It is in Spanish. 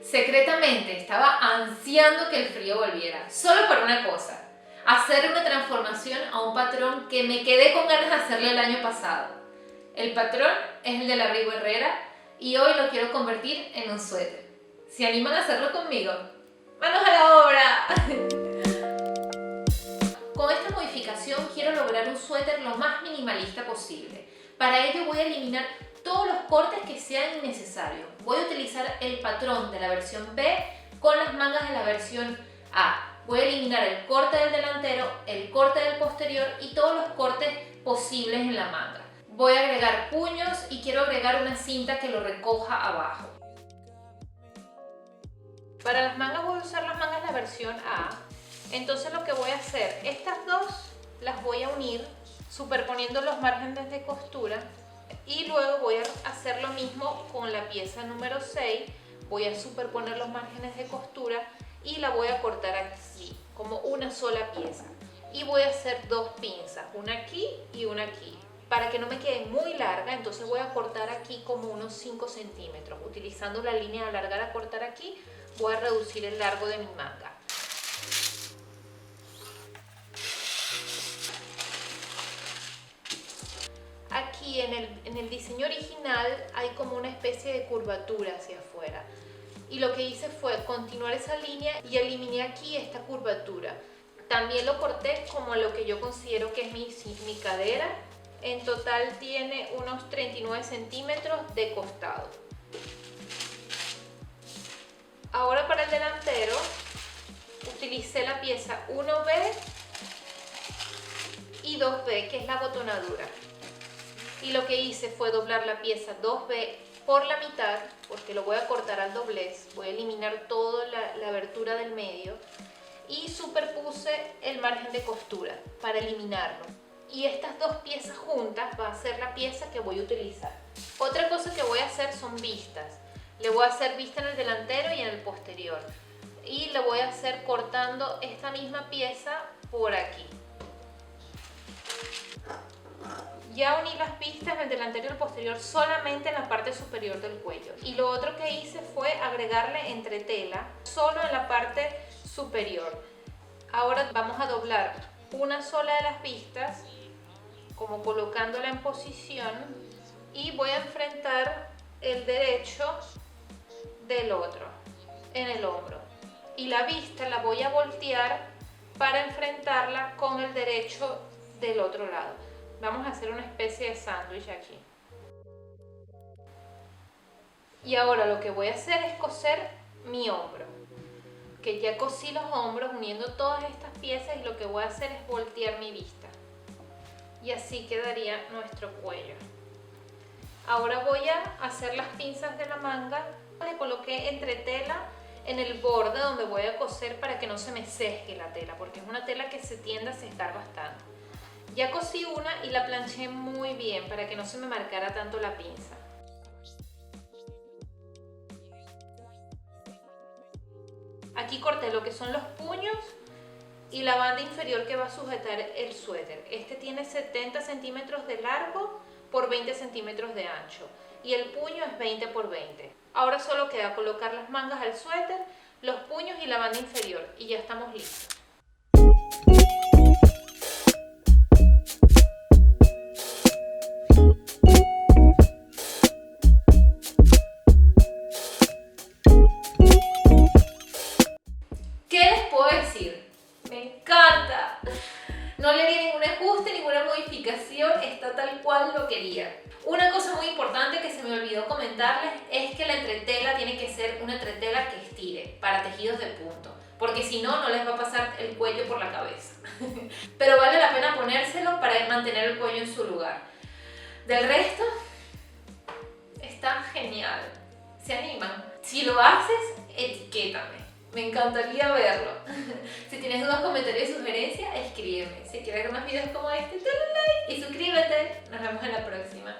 Secretamente estaba ansiando que el frío volviera, solo por una cosa, hacer una transformación a un patrón que me quedé con ganas de hacerle el año pasado. El patrón es el del abrigo Herrera y hoy lo quiero convertir en un suéter. ¿Se animan a hacerlo conmigo? ¡Manos a la obra! Con esta modificación quiero lograr un suéter lo más minimalista posible. Para ello voy a eliminar todos los cortes que sean innecesarios. Voy a utilizar el patrón de la versión B con las mangas de la versión A. Voy a eliminar el corte del delantero, el corte del posterior y todos los cortes posibles en la manga. Voy a agregar puños y quiero agregar una cinta que lo recoja abajo. Para las mangas voy a usar las mangas de la versión A. Entonces lo que voy a hacer, estas dos las voy a unir superponiendo los márgenes de costura y luego voy a hacer lo mismo con la pieza número 6. Voy a superponer los márgenes de costura y la voy a cortar así, como una sola pieza. Y voy a hacer dos pinzas, una aquí y una aquí. Para que no me quede muy larga, entonces voy a cortar aquí como unos 5 centímetros. Utilizando la línea de alargar a cortar aquí, voy a reducir el largo de mi manga. Aquí en el diseño original hay como una especie de curvatura hacia afuera. Y lo que hice fue continuar esa línea y eliminé aquí esta curvatura. También lo corté como lo que yo considero que es mi cadera. En total tiene unos 39 centímetros de costado. Ahora para el delantero utilicé la pieza 1B y 2B, que es la botonadura. Y lo que hice fue doblar la pieza 2B por la mitad, porque lo voy a cortar al doblez. Voy a eliminar toda la abertura del medio y superpuse el margen de costura para eliminarlo. Y estas dos piezas juntas va a ser la pieza que voy a utilizar. Otra cosa que voy a hacer son vistas. Le voy a hacer vista en el delantero y en el posterior. Y le voy a hacer cortando esta misma pieza por aquí. Ya uní las vistas en el delantero y el posterior solamente en la parte superior del cuello. Y lo otro que hice fue agregarle entretela solo en la parte superior. Ahora vamos a doblar una sola de las vistas, como colocándola en posición, y voy a enfrentar el derecho del otro en el hombro. Y la vista la voy a voltear para enfrentarla con el derecho del otro lado. Vamos a hacer una especie de sándwich aquí. Y ahora lo que voy a hacer es coser mi hombro. Que ya cosí los hombros uniendo todas estas piezas y lo que voy a hacer es voltear mi vista. Y así quedaría nuestro cuello. Ahora voy a hacer las pinzas de la manga. Le coloqué entretela en el borde donde voy a coser para que no se me sesgue la tela, porque es una tela que se tiende a sesgar bastante. Ya cosí una y la planché muy bien para que no se me marcara tanto la pinza. Aquí corté lo que son los puños y la banda inferior que va a sujetar el suéter. Este tiene 70 centímetros de largo por 20 centímetros de ancho y el puño es 20 por 20. Ahora solo queda colocar las mangas al suéter, los puños y la banda inferior y ya estamos listos. Me encanta. No le di ningún ajuste, ninguna modificación, está tal cual lo quería. Una cosa muy importante que se me olvidó comentarles es que la entretela tiene que ser una entretela que estire para tejidos de punto, porque si no, no les va a pasar el cuello por la cabeza. Pero vale la pena ponérselo para mantener el cuello en su lugar. Del resto, está genial. ¿Se animan? Si lo haces, etiquétame. Me encantaría verlo. Si tienes dudas, comentarios y sugerencias, escríbeme. Si quieres ver más videos como este, dale like y suscríbete. Nos vemos en la próxima.